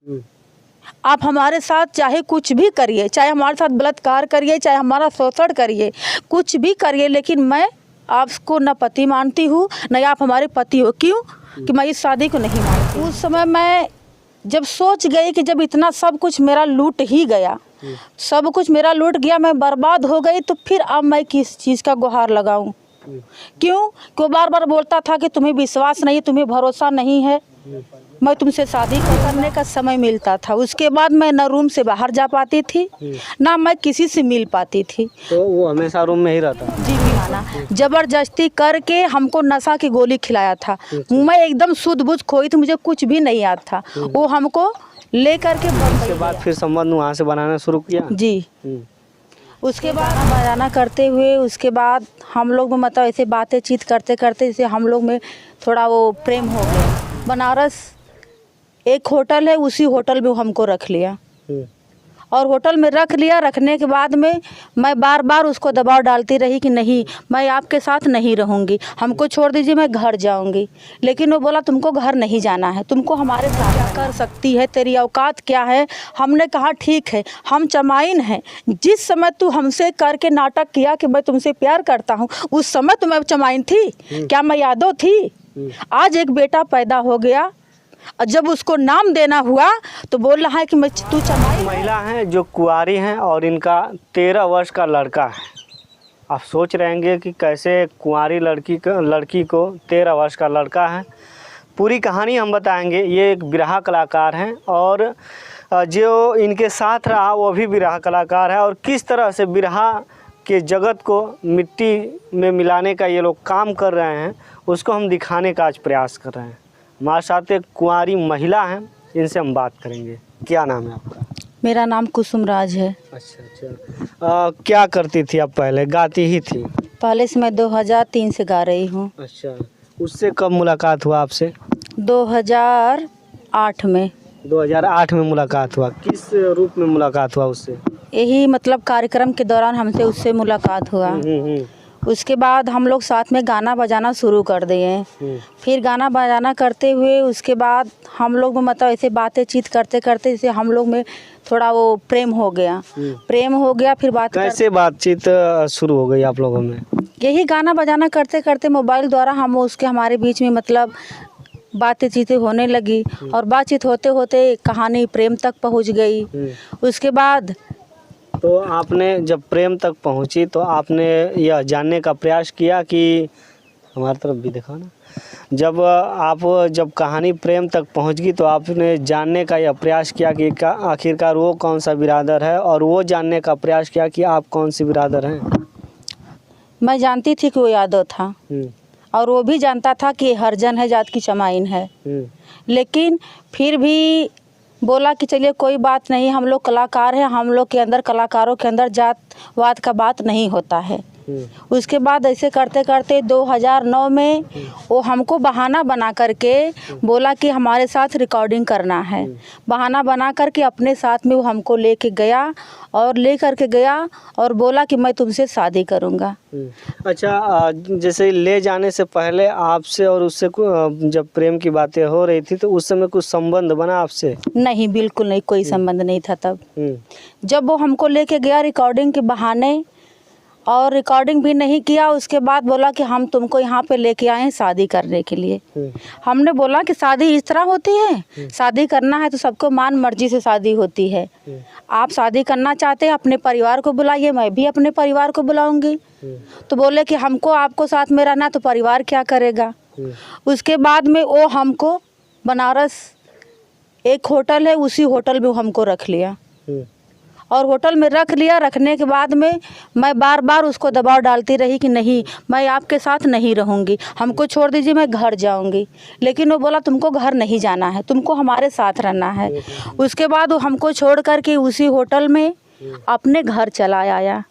आप हमारे साथ चाहे कुछ भी करिए, चाहे हमारे साथ बलात्कार करिए, चाहे हमारा शोषण करिए, कुछ भी करिए, लेकिन मैं आपको न पति मानती हूँ न आप हमारे पति हो। क्यों कि मैं इस शादी को नहीं मानती। उस समय मैं जब सोच गई कि जब इतना सब कुछ मेरा लूट ही गया, सब कुछ मेरा लूट गया, मैं बर्बाद हो गई, तो फिर अब मैं किस चीज़ का गुहार लगाऊं। क्यों कि वो बार बार बोलता था कि तुम्हें विश्वास नहीं, तुम्हें भरोसा नहीं है। मैं तुमसे शादी करने का समय मिलता था, उसके बाद मैं न रूम से बाहर जा पाती थी, ना मैं किसी से मिल पाती थी। तो वो हमेशा रूम में ही रहता? जी खाना जबरदस्ती करके हमको नशा की गोली खिलाया था। मैं एकदम शुद्ध बुद्ध खोई थी, मुझे कुछ भी नहीं याद था। वो हमको ले करके उसके बाद फिर संबंध वहाँ से बनाना शुरू किया? जी। उसके बाद बयाना करते हुए उसके बाद हम लोग में मतलब ऐसे बातें चीत करते करते जैसे हम लोग में थोड़ा वो प्रेम हो गया। बनारस एक होटल है, उसी होटल में हमको रख लिया और होटल में रख लिया। रखने के बाद में मैं बार बार उसको दबाव डालती रही कि नहीं, मैं आपके साथ नहीं रहूँगी, हमको छोड़ दीजिए, मैं घर जाऊँगी। लेकिन वो बोला तुमको घर नहीं जाना है, तुमको हमारे साथ कर सकती है, तेरी औकात क्या है। हमने कहा ठीक है, हम चमाइन हैं। जिस समय तू हमसे करके नाटक किया कि मैं तुमसे प्यार करता हूँ, उस समय तो मैं चमाइन थी क्या, मैं यादव थी। आज एक बेटा पैदा हो गया, जब उसको नाम देना हुआ तो बोल रहा है कि मैं तू चमाई। महिला हैं जो कुंवारी हैं और इनका 13 वर्ष का लड़का है। आप सोच रहे होंगे कि कैसे कुंवारी लड़की को 13 वर्ष का लड़का है। पूरी कहानी हम बताएंगे। ये एक बिरहा कलाकार हैं और जो इनके साथ रहा वो भी बिरहा कलाकार है, और किस तरह से बिरहा के जगत को मिट्टी में मिलाने का ये लोग काम कर रहे हैं, उसको हम दिखाने का आज प्रयास कर रहे हैं। हमारे साथ एक कुंवारी महिला हैं, इनसे हम बात करेंगे। क्या नाम है आपका? मेरा नाम कुसुम राज है। अच्छा। क्या करती थी आप? पहले गाती ही थी? पहले से मैं 2003 से गा रही हूँ। अच्छा। उससे कब मुलाकात हुआ आपसे? 2008 में। 2008 में मुलाकात हुआ। किस रूप में मुलाकात हुआ उससे? यही मतलब कार्यक्रम के दौरान हमसे उससे मुलाकात हुआ। उसके बाद हम लोग साथ में गाना बजाना शुरू कर दिए। फिर गाना बजाना करते हुए उसके बाद हम लोग में मतलब ऐसे बातें चीत करते करते जैसे हम लोग में थोड़ा वो प्रेम हो गया। फिर कैसे बातचीत शुरू हो गई आप लोगों में? यही गाना बजाना करते करते मोबाइल द्वारा हम उसके हमारे बीच में मतलब बातें चीतें होने लगी और बातचीत होते होते कहानी प्रेम तक पहुंच गई। उसके बाद तो आपने जब प्रेम तक पहुंची तो आपने यह जानने का प्रयास किया कि हमारी तरफ भी देखा ना, जब कहानी प्रेम तक पहुंच गई तो आपने जानने का यह प्रयास किया कि आखिरकार वो कौन सा बिरादर है, और वो जानने का प्रयास किया कि आप कौन सी बिरादर हैं? मैं जानती थी कि वो यादव था और वो भी जानता था कि हरिजन है, जात की चमाइन है। लेकिन फिर भी बोला कि चलिए कोई बात नहीं, हम लोग कलाकार हैं, हम लोग के अंदर कलाकारों के अंदर जातवाद का बात नहीं होता है। उसके बाद ऐसे करते करते 2009 में वो हमको बहाना बना करके बोला कि हमारे साथ रिकॉर्डिंग करना है। बहाना बना करके अपने साथ में वो हमको लेके गया और बोला कि मैं तुमसे शादी करूँगा। अच्छा। जैसे ले जाने से पहले आपसे और उससे जब प्रेम की बातें हो रही थी तो उस समय कुछ संबंध बना आपसे? नहीं, बिल्कुल नहीं, कोई संबंध नहीं था तब। जब वो हमको लेके गया रिकॉर्डिंग के बहाने और रिकॉर्डिंग भी नहीं किया, उसके बाद बोला कि हम तुमको यहाँ पे लेके आए हैं शादी करने के लिए। हमने बोला कि शादी इस तरह होती है? शादी करना है तो सबको मान मर्जी से शादी होती है। आप शादी करना चाहते हैं अपने परिवार को बुलाइए, मैं भी अपने परिवार को बुलाऊंगी। तो बोले कि हमको आपको साथ में रहना तो परिवार क्या करेगा। उसके बाद में वो हमको बनारस एक होटल है, उसी होटल में हमको रख लिया और होटल में रख लिया। रखने के बाद में मैं बार बार उसको दबाव डालती रही कि नहीं, मैं आपके साथ नहीं रहूँगी, हमको छोड़ दीजिए, मैं घर जाऊँगी। लेकिन वो बोला तुमको घर नहीं जाना है, तुमको हमारे साथ रहना है। उसके बाद वो हमको छोड़ करके उसी होटल में अपने घर चला आया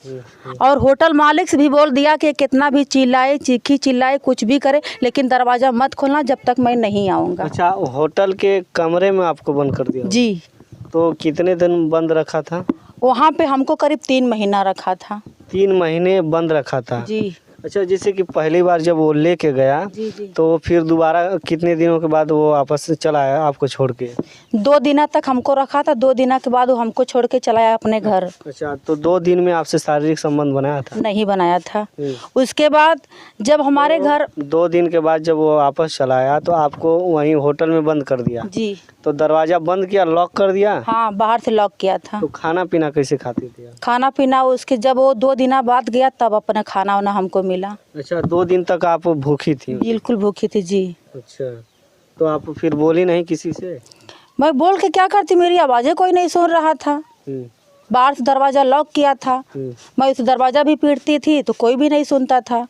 और होटल मालिक से भी बोल दिया कि कितना भी चिल्लाए, चीखी चिल्लाए, कुछ भी करे, लेकिन दरवाज़ा मत खोलना जब तक मैं नहीं आऊँगा। अच्छा। होटल के कमरे में आपको बंद कर दिया? जी। तो कितने दिन बंद रखा था? वहाँ पे हमको करीब 3 महीना रखा था। 3 महीने बंद रखा था? जी। अच्छा, जैसे कि पहली बार जब वो लेके गया जी जी। तो फिर दोबारा कितने दिनों के बाद वो वापस चला आया आपको छोड़ के? 2 दिन तक हमको रखा था, 2 दिन के बाद वो हमको छोड़ के चला आया अपने घर। अच्छा, तो 2 दिन में आपसे शारीरिक संबंध बनाया था? नहीं बनाया था। उसके बाद जब हमारे घर 2 दिन के बाद जब वो वापस चला आया तो आपको वहीं होटल में बंद कर दिया? जी। तो दरवाजा बंद किया, लॉक कर दिया? हाँ, बाहर से लॉक किया था। तो खाना पीना कैसे खाती थी? खाना पीना उसके जब वो 2 दिन बाद गया तब अपना खाना वाना हमको मिला। अच्छा, 2 दिन तक आप भूखी थी? बिल्कुल भूखी थी जी। अच्छा, तो आप फिर बोली नहीं किसी से? मैं बोल के क्या करती, मेरी आवाज़ें कोई नहीं सुन रहा था। बाहर से दरवाज़ा लॉक किया था, मैं उस दरवाज़ा भी पीटती थी तो कोई भी नहीं सुनता था।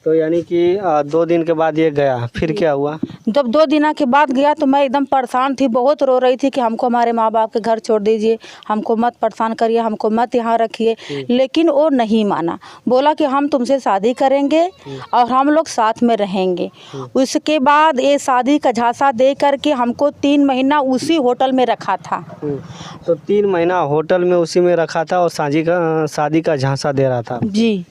तो यानी कि 2 दिन के बाद ये गया, फिर क्या हुआ? जब 2 दिन के बाद गया तो मैं एकदम परेशान थी, बहुत रो रही थी कि हमको हमारे माँ बाप के घर छोड़ दीजिए, हमको मत परेशान करिए, हमको मत यहाँ रखिए। लेकिन वो नहीं माना, बोला कि हम तुमसे शादी करेंगे और हम लोग साथ में रहेंगे। उसके बाद ये शादी का झांसा दे करके हमको 3 महीना उसी होटल में रखा था। तो 3 महीना होटल में उसी में रखा था और शादी का झांसा दे रहा था जी।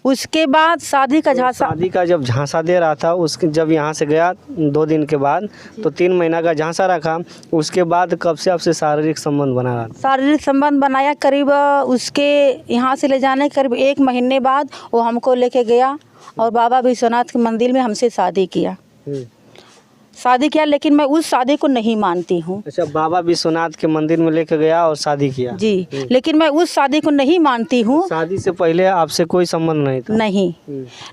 उसके बाद शादी का शादी का जब झांसा दे रहा था, उसके जब यहाँ से गया 2 दिन के बाद तो 3 महीना का झांसा रखा। उसके बाद कब से आपसे शारीरिक संबंध बना रहा था? शारीरिक संबंध बनाया करीब उसके यहाँ से ले जाने के करीब 1 महीने बाद वो हमको लेके गया और बाबा विश्वनाथ के मंदिर में हमसे शादी किया। लेकिन मैं उस शादी को नहीं मानती हूँ। अच्छा, बाबा विश्वनाथ के मंदिर में लेके गया और शादी किया? जी, लेकिन मैं उस शादी को नहीं मानती हूँ। शादी से पहले आपसे कोई संबंध नहीं था?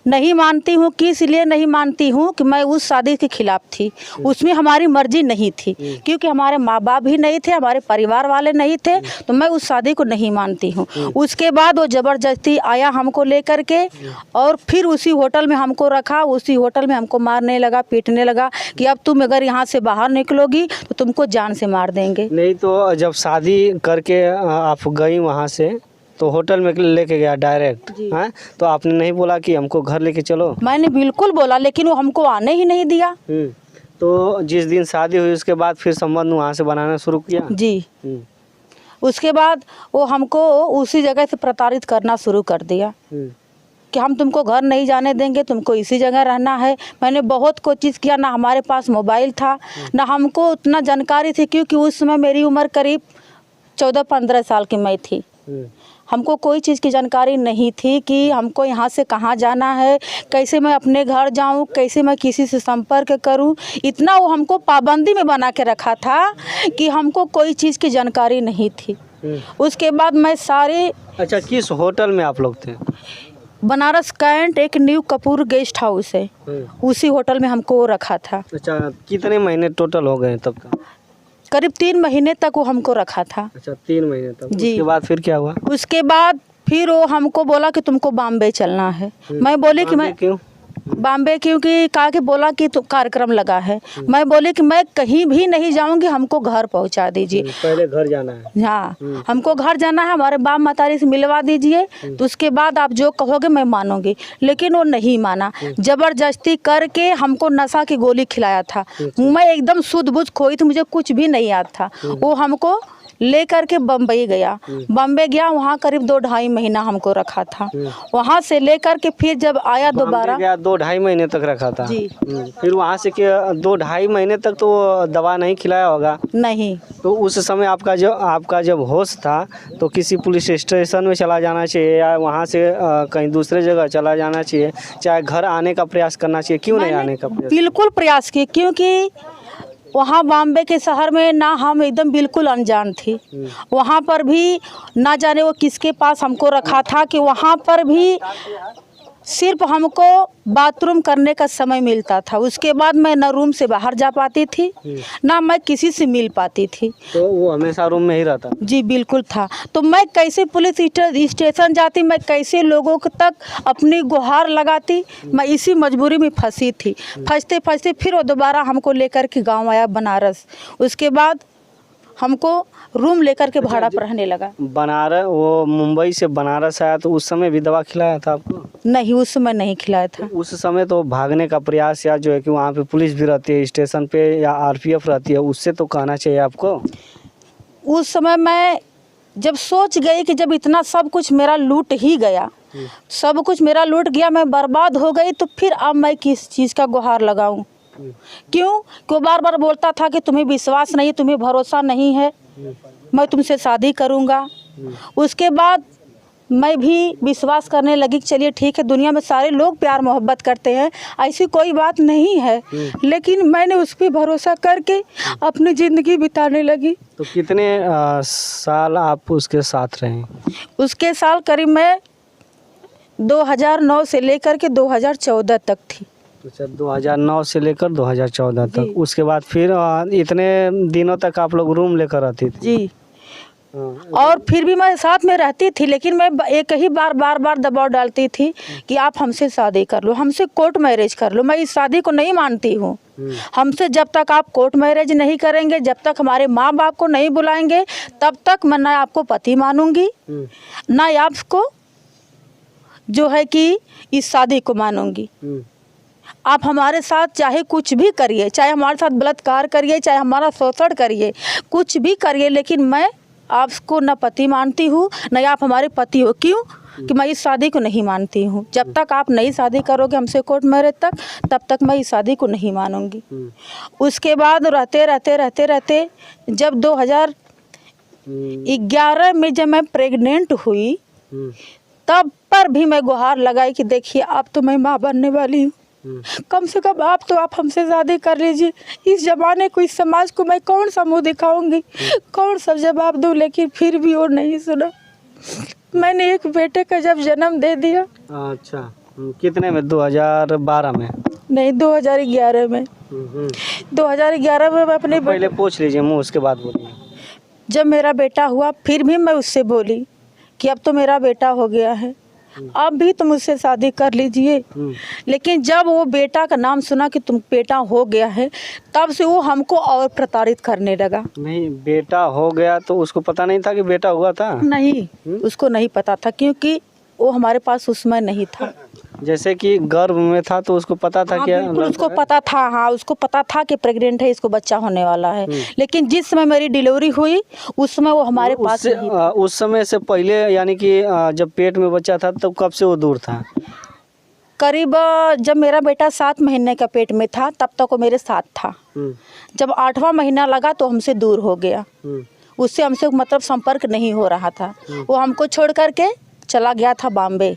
नहीं मानती हूँ। किस लिए नहीं मानती हूँ कि मैं उस शादी के खिलाफ थी, उसमें हमारी मर्जी नहीं थी, क्योंकि हमारे माँ बाप भी नहीं थे, हमारे परिवार वाले नहीं थे, तो मैं उस शादी को नहीं मानती हूँ। उसके बाद वो ज़बरदस्ती आया हमको लेकर के और फिर उसी होटल में हमको रखा। उसी होटल में हमको मारने लगा, पीटने लगा कि अब तुम अगर यहाँ से बाहर निकलोगी तो तुमको जान से मार देंगे। नहीं तो जब शादी करके आप गई वहाँ से तो होटल में लेके गया डायरेक्ट, हैं? तो आपने नहीं बोला कि हमको घर लेके चलो? मैंने बिल्कुल बोला, लेकिन वो हमको आने ही नहीं दिया। तो जिस दिन शादी हुई उसके बाद फिर संबंध वहाँ से बनाना शुरू किया? जी। उसके बाद वो हमको उसी जगह से प्रताड़ित करना शुरू कर दिया कि हम तुमको घर नहीं जाने देंगे, तुमको इसी जगह रहना है। मैंने बहुत कोशिश किया, ना हमारे पास मोबाइल था, ना हमको उतना जानकारी थी, क्योंकि उस समय मेरी उम्र करीब 14-15 साल की मैं थी। हमको कोई चीज़ की जानकारी नहीं थी कि हमको यहाँ से कहाँ जाना है, कैसे मैं अपने घर जाऊँ, कैसे मैं किसी से संपर्क करूँ। इतना वो हमको पाबंदी में बना के रखा था कि हमको कोई चीज़ की जानकारी नहीं थी। उसके बाद मैं सारे अच्छा, किस होटल में आप लोग थे? बनारस कैंट एक न्यू कपूर गेस्ट हाउस है, उसी होटल में हमको रखा था। अच्छा, कितने महीने टोटल हो गए तब तक? करीब 3 महीने तक वो हमको रखा था। अच्छा, 3 महीने तक। जी। उसके बाद फिर क्या हुआ? उसके बाद फिर वो हमको बोला कि तुमको बॉम्बे चलना है। मैं बोली कि मैं क्यों? बॉम्बे क्योंकि कहा कि बोला कि तो कार्यक्रम लगा है। मैं बोली कि मैं कहीं भी नहीं जाऊंगी, हमको घर पहुंचा दीजिए। पहले घर जाना है? हाँ, हमको घर जाना है, हमारे बाप मातारी से मिलवा दीजिए, तो उसके बाद आप जो कहोगे मैं मानूंगी। लेकिन वो नहीं माना, जबरदस्ती करके हमको नशा की गोली खिलाया था। मैं एकदम शुद्ध बुद्ध खोई थी, मुझे कुछ भी नहीं याद था। वो हमको ले करके बम्बई गया। बम्बे गया, वहाँ करीब 2-2.5 महीना हमको रखा था। वहाँ से ले करके फिर जब आया दोबारा 2-2.5 महीने तक रखा था? जी। फिर वहाँ से 2-2.5 महीने तक तो दवा नहीं खिलाया होगा? नहीं। तो उस समय आपका जब होश था तो किसी पुलिस स्टेशन में चला जाना चाहिए या वहाँ से कहीं दूसरे जगह चला जाना चाहिए, चाहे घर आने का प्रयास करना चाहिए, क्यों नहीं आने का प्रयास? बिल्कुल प्रयास किए, क्योंकि वहाँ बॉम्बे के शहर में ना हम एकदम बिल्कुल अनजान थी। वहाँ पर भी ना जाने वो किसके पास हमको रखा था कि वहाँ पर भी सिर्फ हमको बाथरूम करने का समय मिलता था। उसके बाद मैं ना रूम से बाहर जा पाती थी, ना मैं किसी से मिल पाती थी। तो वो हमेशा रूम में ही रहता? जी बिल्कुल था। तो मैं कैसे पुलिस स्टेशन जाती, मैं कैसे लोगों तक अपनी गुहार लगाती, मैं इसी मजबूरी में फंसी थी। फंसते फंसते फिर वो दोबारा हमको लेकर के गाँव आया बनारस। उसके बाद हमको रूम लेकर के भाड़ा पर रहने लगा। बनारस, वो मुंबई से बनारस आया तो उस समय भी दवा खिलाया था आपको? नहीं, उस समय नहीं खिलाया था। उस समय तो भागने का प्रयास या जो है कि वहाँ पे पुलिस भी रहती है स्टेशन पे या RPF रहती है, उससे तो कहना चाहिए आपको। उस समय मैं जब सोच गई कि जब इतना सब कुछ मेरा लूट ही गया सब कुछ मेरा लूट गया, मैं बर्बाद हो गई, तो फिर अब मैं किस चीज़ का गुहार लगाऊं? क्यों? वो बार बार बोलता था कि तुम्हें विश्वास नहीं, तुम्हें भरोसा नहीं है, मैं तुमसे शादी करूंगा। उसके बाद मैं भी विश्वास करने लगी कि चलिए ठीक है, दुनिया में सारे लोग प्यार मोहब्बत करते हैं, ऐसी कोई बात नहीं है। लेकिन मैंने उस पर भरोसा करके अपनी ज़िंदगी बिताने लगी। तो कितने साल आप उसके साथ रहे? उसके साल करीब मैं 2009 से लेकर के 2014 तक थी। अच्छा, 2009 से लेकर 2014 तक। उसके बाद फिर इतने दिनों तक आप लोग रूम लेकर रहती थी? जी। और फिर भी मैं साथ में रहती थी, लेकिन मैं एक ही बार बार दबाव डालती थी कि आप हमसे शादी कर लो, हमसे कोर्ट मैरिज कर लो। मैं इस शादी को नहीं मानती हूँ। हमसे जब तक आप कोर्ट मैरिज नहीं करेंगे, जब तक हमारे माँ बाप को नहीं बुलाएंगे, तब तक मैं ना आपको पति मानूंगी, ना आपको जो है कि इस शादी को मानूंगी। आप हमारे साथ चाहे कुछ भी करिए, चाहे हमारे साथ बलात्कार करिए, चाहे हमारा शोषण करिए, कुछ भी करिए, लेकिन मैं आपको न पति मानती हूँ, न आप हमारे पति हो। क्यों? कि मैं इस शादी को नहीं मानती हूँ। जब तक आप नई शादी करोगे हमसे कोर्ट मैरिज तक, तब तक मैं इस शादी को नहीं मानूंगी। उसके बाद रहते जब 2011 में जब मैं प्रेग्नेंट हुई, तब पर भी मैं गुहार लगाई कि देखिए अब तो मैं माँ बनने वाली हूँ, कम से कम आप हमसे शादी कर लीजिए। इस जमाने को, इस समाज को मैं कौन सा मुँह दिखाऊंगी, कौन सा जवाब दूँ? लेकिन फिर भी वो नहीं सुना। मैंने एक बेटे का जब जन्म दे दिया। अच्छा, कितने में? 2012 में? नहीं, 2011 में। 2011 में मैं अपने पहले पूछ लीजिए मुँह, उसके बाद बोलिए। जब मेरा बेटा हुआ, फिर भी मैं उससे बोली कि अब तो मेरा बेटा हो गया है, अब भी तुम मुझसे शादी कर लीजिए। लेकिन जब वो बेटा का नाम सुना कि तुम बेटा हो गया है, तब से वो हमको और प्रताड़ित करने लगा। नहीं, बेटा हो गया तो उसको पता नहीं था कि बेटा हुआ था? नहीं, उसको नहीं पता था, क्योंकि वो हमारे पास उस समय नहीं था। जैसे कि गर्भ में था तो उसको पता था? हाँ, क्या बिल्कुल उसको पता था। हाँ, उसको पता था कि प्रेग्नेंट है, इसको बच्चा होने वाला है। लेकिन जिस समय मेरी डिलीवरी हुई, उस समय वो हमारे पास नहीं था। उस समय से पहले, यानी कि जब पेट में बच्चा था, तब कब से वो दूर था? करीब जब मेरा बेटा 7 महीने का पेट में था, तब तक वो मेरे साथ था। जब 8वां महीना लगा तो हमसे दूर हो गया। उससे हमसे मतलब संपर्क नहीं हो रहा था। वो हमको छोड़ करके चला गया था बॉम्बे।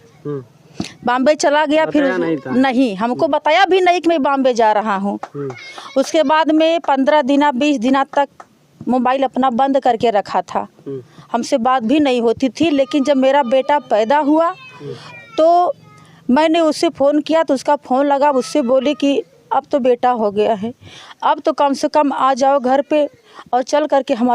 बॉम्बे चला गया। फिर नहीं, हमको बताया भी नहीं कि मैं बॉम्बे जा रहा हूँ। उसके बाद में 15 दिन 20 दिन तक मोबाइल अपना बंद करके रखा था, हमसे बात भी नहीं होती थी। लेकिन जब मेरा बेटा पैदा हुआ तो मैंने उससे फ़ोन किया, तो उसका फ़ोन लगा, उससे बोली कि अब तो बेटा हो गया है, अब तो कम से कम आ जाओ घर पे और चल करके हम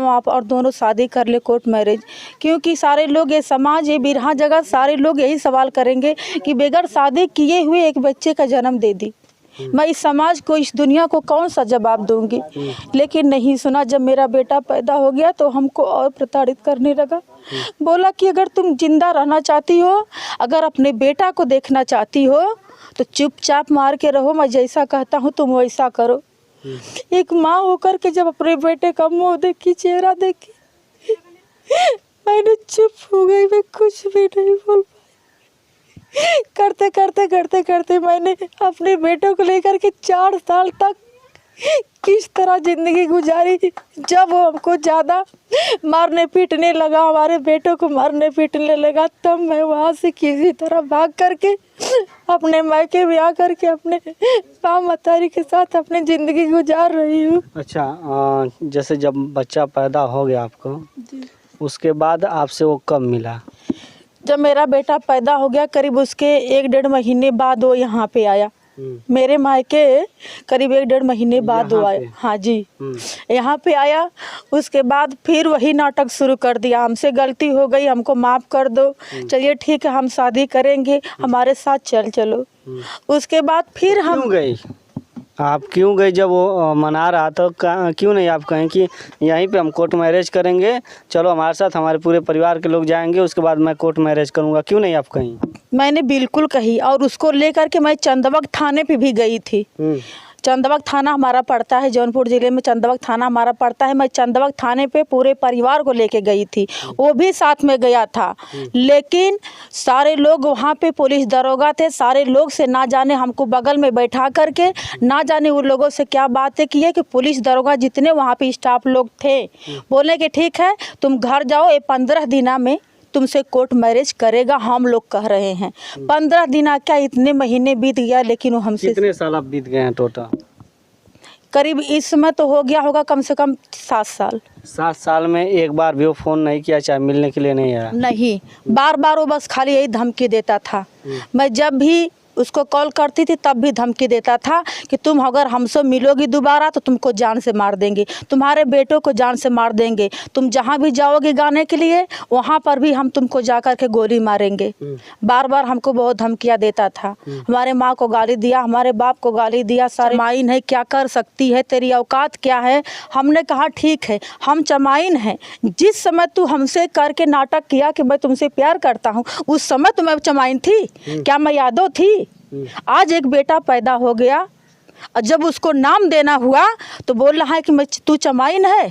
आप और दोनों शादी कर ले, कोर्ट मैरिज। क्योंकि सारे लोग, ये समाज, ये बिरहा जगह, सारे लोग यही सवाल करेंगे कि बगैर शादी किए हुए एक बच्चे का जन्म दे दी। मैं इस समाज को, इस दुनिया को कौन सा जवाब दूंगी? लेकिन नहीं सुना। जब मेरा बेटा पैदा हो गया तो हमको और प्रताड़ित करने लगा। बोला कि अगर तुम जिंदा रहना चाहती हो, अगर अपने बेटा को देखना चाहती हो, तो चुपचाप मार के रहो, मैं जैसा कहता हूँ तुम वैसा करो। एक माँ होकर के जब अपने बेटे का मुंह देखी, चेहरा देखी, मैंने चुप हो गई, मैं कुछ भी नहीं बोल पाई। करते मैंने अपने बेटों को लेकर के 4 साल तक किस तरह जिंदगी गुजारी। जब वो हमको ज़्यादा मारने पीटने लगा, हमारे बेटों को मारने पीटने लगा, तब मैं वहाँ से किसी तरह भाग करके अपने मायके में आ करके अपने माँ मतारी के साथ अपनी ज़िंदगी गुजार रही हूँ। अच्छा, जैसे जब बच्चा पैदा हो गया आपको, उसके बाद आपसे वो कब मिला? जब मेरा बेटा पैदा हो गया, करीब उसके 1-1.5 महीने बाद वो यहाँ पे आया। मेरे मायके करीब 1-1.5 महीने बाद वो आया। हाँ जी, यहाँ पे आया। उसके बाद फिर वही नाटक शुरू कर दिया, हमसे गलती हो गई, हमको माफ़ कर दो, चलिए ठीक है हम शादी करेंगे, हमारे साथ चलो। उसके बाद फिर हम क्यों गई? आप क्यों गए? जब वो मना रहा तो क्यों नहीं आप कहें कि यहीं पे हम कोर्ट मैरिज करेंगे, चलो हमारे साथ, हमारे पूरे परिवार के लोग जाएंगे, उसके बाद मैं कोर्ट मैरिज करूँगा? क्यों नहीं आप कहीं? मैंने बिल्कुल कही, और उसको लेकर के मैं चंदवा थाने पे भी गई थी। चंदवक थाना हमारा पड़ता है, जौनपुर ज़िले में चंदवक थाना हमारा पड़ता है। मैं चंदवक थाने पे पूरे परिवार को लेके गई थी, वो भी साथ में गया था। लेकिन सारे लोग वहाँ पे पुलिस दरोगा थे, सारे लोग से ना जाने हमको बगल में बैठा करके ना जाने उन लोगों से क्या बातें की है कि पुलिस दरोगा जितने वहाँ पे स्टाफ लोग थे बोले कि ठीक है तुम घर जाओ, ये 15 दिना में तुमसे कोर्ट मैरिज करेगा, हम लोग कह रहे हैं। 15 दिन क्या इतने महीने बीत गया, लेकिन वो हमसे कितने साल अब बीत गए हैं टोटल? करीब इस समय तो हो गया होगा कम से कम 7 साल। 7 साल में एक बार भी वो फ़ोन नहीं किया, चाहे मिलने के लिए नहीं आया? नहीं, बार बार वो बस खाली यही धमकी देता था। मैं जब भी उसको कॉल करती थी तब भी धमकी देता था कि तुम अगर हमसे मिलोगी दोबारा तो तुमको जान से मार देंगे, तुम्हारे बेटों को जान से मार देंगे, तुम जहाँ भी जाओगे गाने के लिए वहाँ पर भी हम तुमको जा कर के गोली मारेंगे। बार बार हमको बहुत धमकियाँ देता था। हमारे माँ को गाली दिया, हमारे बाप को गाली दिया, चमाइन है क्या कर सकती है, तेरी औकात क्या है। हमने कहा ठीक है हम चमाइन हैं, जिस समय तू हमसे करके नाटक किया कि मैं तुमसे प्यार करता हूँ उस समय तो मैं चमाइन थी क्या, मैं यादव थी? आज एक बेटा पैदा हो गया और जब उसको नाम देना हुआ तो बोल रहा है कि मैं तू चमाइन है।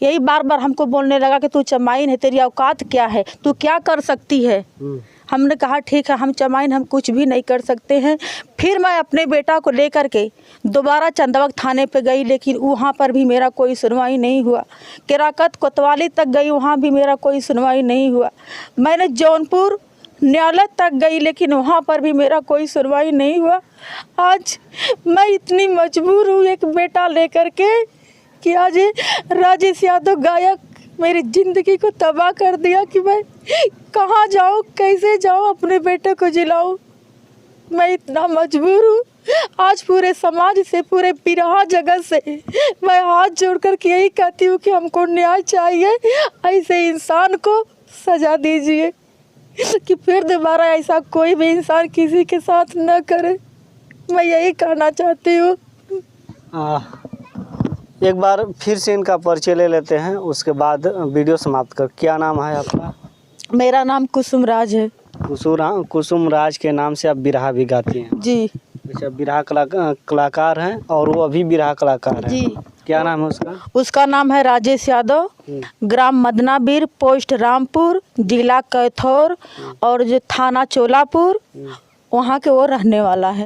यही बार बार हमको बोलने लगा कि तू चमाइन है, तेरी औकात क्या है, तू क्या कर सकती है। हमने कहा ठीक है हम चमाइन, हम कुछ भी नहीं कर सकते हैं। फिर मैं अपने बेटा को लेकर के दोबारा चंदवक थाने पे गई, लेकिन वहाँ पर भी मेरा कोई सुनवाई नहीं हुआ। केराकत कोतवाली तक गई, वहाँ भी मेरा कोई सुनवाई नहीं हुआ। मैंने जौनपुर न्यायालय तक गई, लेकिन वहाँ पर भी मेरा कोई सुनवाई नहीं हुआ। आज मैं इतनी मजबूर हूँ एक बेटा लेकर के कि आज राजेश यादव गायक मेरी ज़िंदगी को तबाह कर दिया कि मैं कहाँ जाऊँ, कैसे जाऊँ, अपने बेटे को जिलाऊँ। मैं इतना मजबूर हूँ। आज पूरे समाज से, पूरे बिरहा जगत से मैं हाथ जोड़ कर के यही कहती हूँ कि हमको न्याय चाहिए, ऐसे इंसान को सज़ा दीजिए कि फिर दोबारा ऐसा कोई भी इंसान किसी के साथ न करे। मैं यही कहना चाहती हूँ। एक बार फिर से इनका परिचय ले लेते हैं, उसके बाद वीडियो समाप्त कर। क्या नाम है आपका? मेरा नाम कुसुम राज है। कुसुम राज के नाम से आप बिरहा भी गाती हैं? जी। अच्छा, बिरहा कलाकार हैं और वो अभी बिरहा कलाकार हैं? जी। क्या नाम है उसका? उसका नाम है राजेश यादव, ग्राम मदनावीर, पोस्ट रामपुर, जिला कैथौर और जो थाना चोलापुर, वहाँ के वो रहने वाला है।